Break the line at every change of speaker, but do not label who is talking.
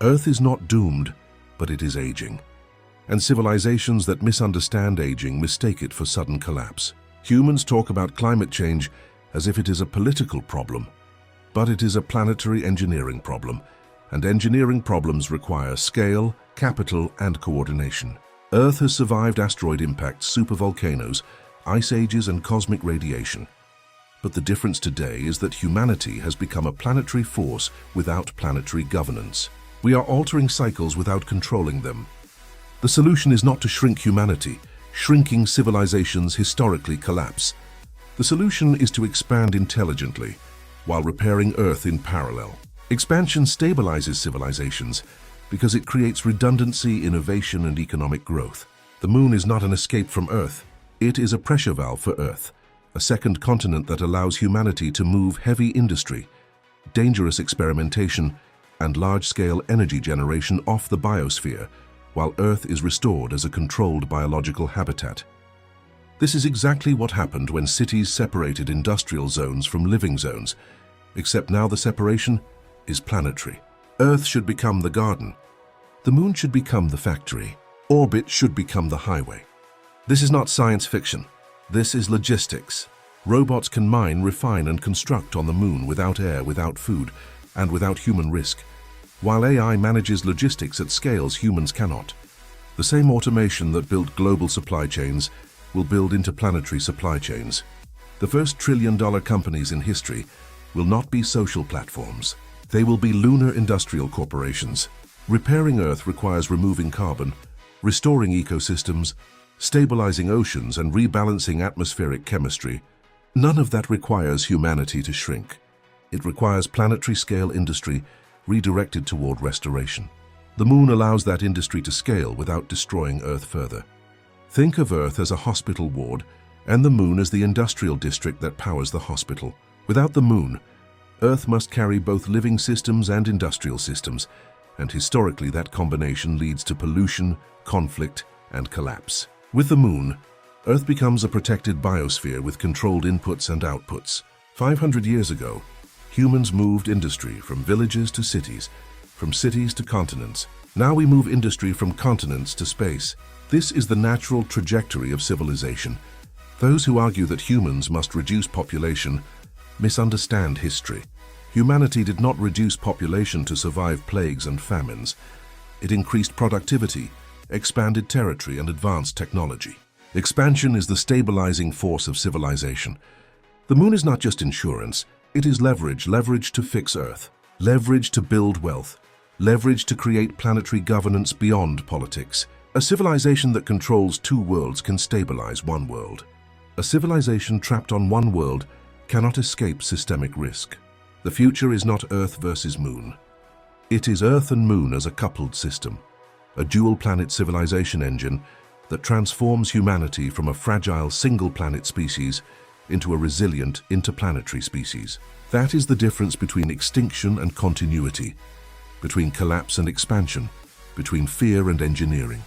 Earth is not doomed, but it is aging. And civilizations that misunderstand aging mistake it for sudden collapse. Humans talk about climate change as if it is a political problem, but it is a planetary engineering problem, and engineering problems require scale, capital, and coordination. Earth has survived asteroid impacts, supervolcanoes, ice ages, and cosmic radiation. But the difference today is that humanity has become a planetary force without planetary governance. We are altering cycles without controlling them. The solution is not to shrink humanity. Shrinking civilizations historically collapse. The solution is to expand intelligently, while repairing Earth in parallel. Expansion stabilizes civilizations because it creates redundancy, innovation, and economic growth. The Moon is not an escape from Earth. It is a pressure valve for Earth, a second continent that allows humanity to move heavy industry, dangerous experimentation, and large-scale energy generation off the biosphere, while Earth is restored as a controlled biological habitat. This is exactly what happened when cities separated industrial zones from living zones, except now the separation is planetary. Earth should become the garden. The Moon should become the factory. Orbit should become the highway. This is not science fiction. This is logistics. Robots can mine, refine, and construct on the Moon without air, without food, and without human risk, while AI manages logistics at scales humans cannot. The same automation that built global supply chains will build interplanetary supply chains. The first trillion-dollar companies in history will not be social platforms. They will be lunar industrial corporations. Repairing Earth requires removing carbon, restoring ecosystems, stabilizing oceans, and rebalancing atmospheric chemistry. None of that requires humanity to shrink. It requires planetary-scale industry redirected toward restoration. The Moon allows that industry to scale without destroying Earth further. Think of Earth as a hospital ward and the Moon as the industrial district that powers the hospital. Without the Moon, Earth must carry both living systems and industrial systems, and historically that combination leads to pollution, conflict, and collapse. With the Moon, Earth becomes a protected biosphere with controlled inputs and outputs. 500 years ago, humans moved industry from villages to cities, from cities to continents. Now we move industry from continents to space. This is the natural trajectory of civilization. Those who argue that humans must reduce population misunderstand history. Humanity did not reduce population to survive plagues and famines. It increased productivity, expanded territory, and advanced technology. Expansion is the stabilizing force of civilization. The Moon is not just insurance. It is leverage to fix Earth, leverage to build wealth, leverage to create planetary governance beyond politics. A civilization that controls two worlds can stabilize one world. A civilization trapped on one world cannot escape systemic risk. The future is not Earth versus Moon. It is Earth and Moon as a coupled system, a dual-planet civilization engine that transforms humanity from a fragile single-planet species into a resilient interplanetary species. That is the difference between extinction and continuity, between collapse and expansion, between fear and engineering.